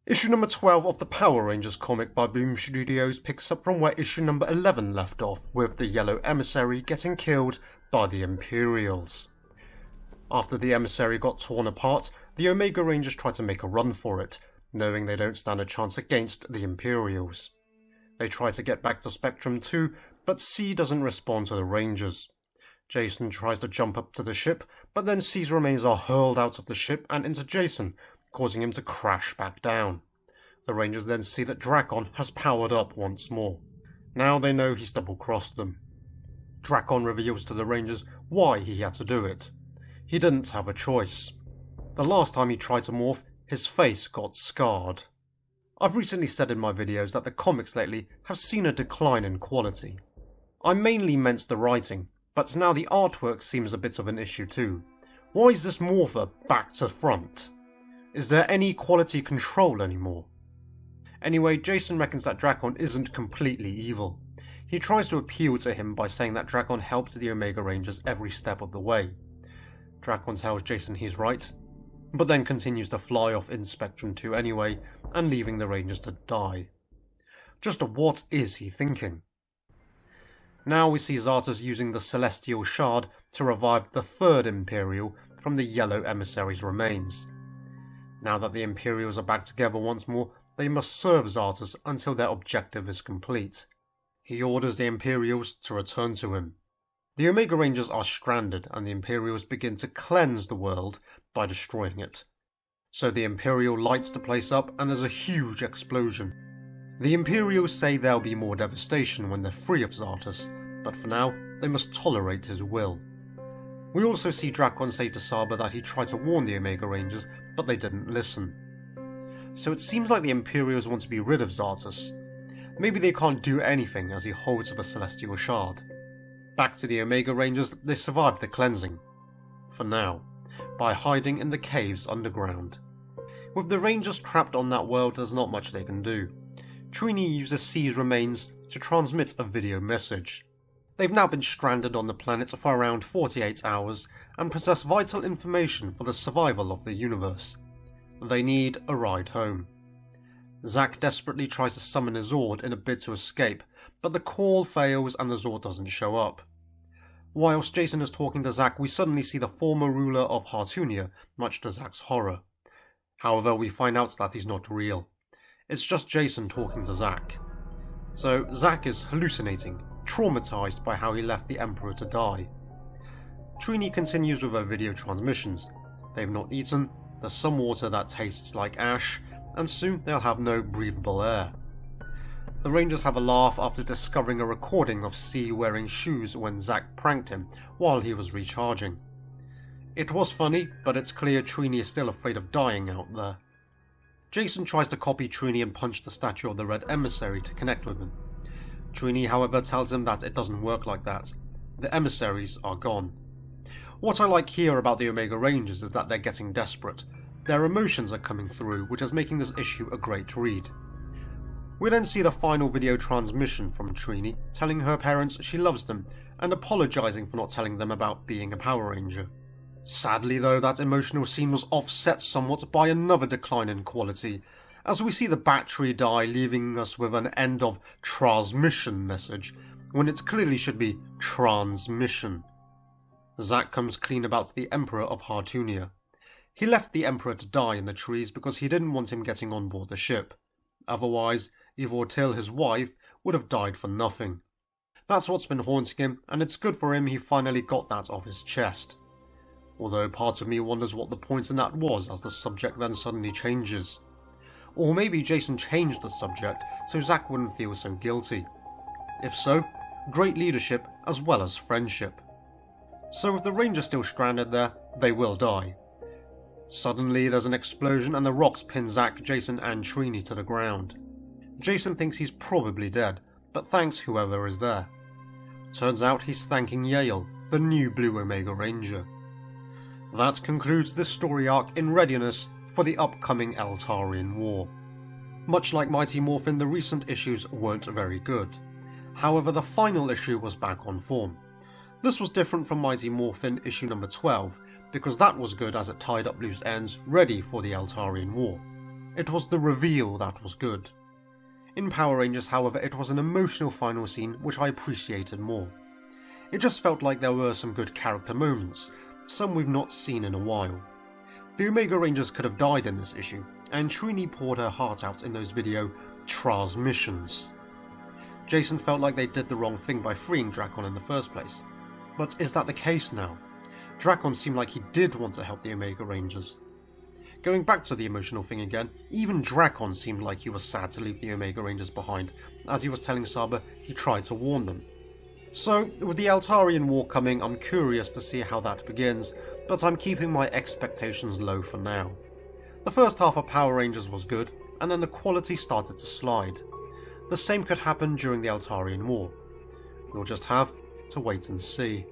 Issue number 12 of the Power Rangers comic by Boom Studios picks up from where issue number 11 left off, with the Yellow Emissary getting killed by the Empyreals. After the Emissary got torn apart, the Omega Rangers try to make a run for it, knowing they don't stand a chance against the Empyreals. They try to get back to Spectrum 2, but C doesn't respond to the Rangers. Jason tries to jump up to the ship, but then C's remains are hurled out of the ship and into Jason, causing him to crash back down. The Rangers then see that Drakkon has powered up once more. Now they know he's double-crossed them. Drakkon reveals to the Rangers why he had to do it. He didn't have a choice. The last time he tried to morph, his face got scarred. I've recently said in my videos that the comics lately have seen a decline in quality. I mainly meant the writing, but now the artwork seems a bit of an issue too. Why is this morpher back to front? Is there any quality control anymore? Anyway, Jason reckons that Drakkon isn't completely evil. He tries to appeal to him by saying that Drakkon helped the Omega Rangers every step of the way. Drakkon tells Jason he's right, but then continues to fly off in Spectrum 2 anyway, and leaving the Rangers to die. Just what is he thinking? Now we see Zartus using the Celestial Shard to revive the third Empyreal from the Yellow Emissary's remains. Now that the Imperials are back together once more, they must serve Zartus until their objective is complete. He orders the Imperials to return to him. The Omega Rangers are stranded, and the Imperials begin to cleanse the world by destroying it. So the Imperial lights the place up and there's a huge explosion. The Imperials say there'll be more devastation when they're free of Zartus, but for now they must tolerate his will. We also see Drakkon say to Saba that he tried to warn the Omega Rangers, but they didn't listen. So it seems like the Imperials want to be rid of Zartus. Maybe they can't do anything as he holds the Celestial Shard. Back to the Omega Rangers, they survived the cleansing. For now, by hiding in the caves underground. With the Rangers trapped on that world, there's not much they can do. Trini uses C's remains to transmit a video message. They've now been stranded on the planet for around 48 hours and possess vital information for the survival of the universe. They need a ride home. Zack desperately tries to summon a Zord in a bid to escape, but the call fails and the Zord doesn't show up. Whilst Jason is talking to Zack, we suddenly see the former ruler of Hartunia, much to Zack's horror. However, we find out that he's not real. It's just Jason talking to Zack. So Zack is hallucinating, traumatized by how he left the Emperor to die. Trini continues with her video transmissions. They've not eaten, there's some water that tastes like ash, and soon they'll have no breathable air. The Rangers have a laugh after discovering a recording of C wearing shoes when Zack pranked him while he was recharging. It was funny, but it's clear Trini is still afraid of dying out there. Jason tries to copy Trini and punch the statue of the Red Emissary to connect with him. Trini, however, tells him that it doesn't work like that. The emissaries are gone. What I like here about the Omega Rangers is that they're getting desperate. Their emotions are coming through, which is making this issue a great read. We then see the final video transmission from Trini, telling her parents she loves them, and apologising for not telling them about being a Power Ranger. Sadly though, that emotional scene was offset somewhat by another decline in quality, as we see the battery die, leaving us with an end of transmission message, when it clearly should be transmission. Zack comes clean about the Emperor of Hartunia. He left the Emperor to die in the trees because he didn't want him getting on board the ship. Otherwise, Ivortil, his wife, would have died for nothing. That's what's been haunting him, and it's good for him he finally got that off his chest. Although part of me wonders what the point in that was, as the subject then suddenly changes. Or maybe Jason changed the subject so Zack wouldn't feel so guilty. If so, great leadership as well as friendship. So with the Rangers still stranded there, they will die. Suddenly there's an explosion and the rocks pin Zack, Jason and Trini to the ground. Jason thinks he's probably dead, but thanks whoever is there. Turns out he's thanking Yale, the new Blue Omega Ranger. That concludes this story arc in readiness for the upcoming Eltarian War. Much like Mighty Morphin, the recent issues weren't very good. However, the final issue was back on form. This was different from Mighty Morphin issue number 12, because that was good as it tied up loose ends ready for the Eltarian War. It was the reveal that was good. In Power Rangers, however, it was an emotional final scene which I appreciated more. It just felt like there were some good character moments, some we've not seen in a while. The Omega Rangers could have died in this issue, and Trini poured her heart out in those video transmissions. Jason felt like they did the wrong thing by freeing Drakkon in the first place. But is that the case now? Drakkon seemed like he did want to help the Omega Rangers. Going back to the emotional thing again, even Drakkon seemed like he was sad to leave the Omega Rangers behind, as he was telling Saba he tried to warn them. So, with the Altarian War coming, I'm curious to see how that begins, but I'm keeping my expectations low for now. The first half of Power Rangers was good, and then the quality started to slide. The same could happen during the Altarian War. We'll just have to wait and see.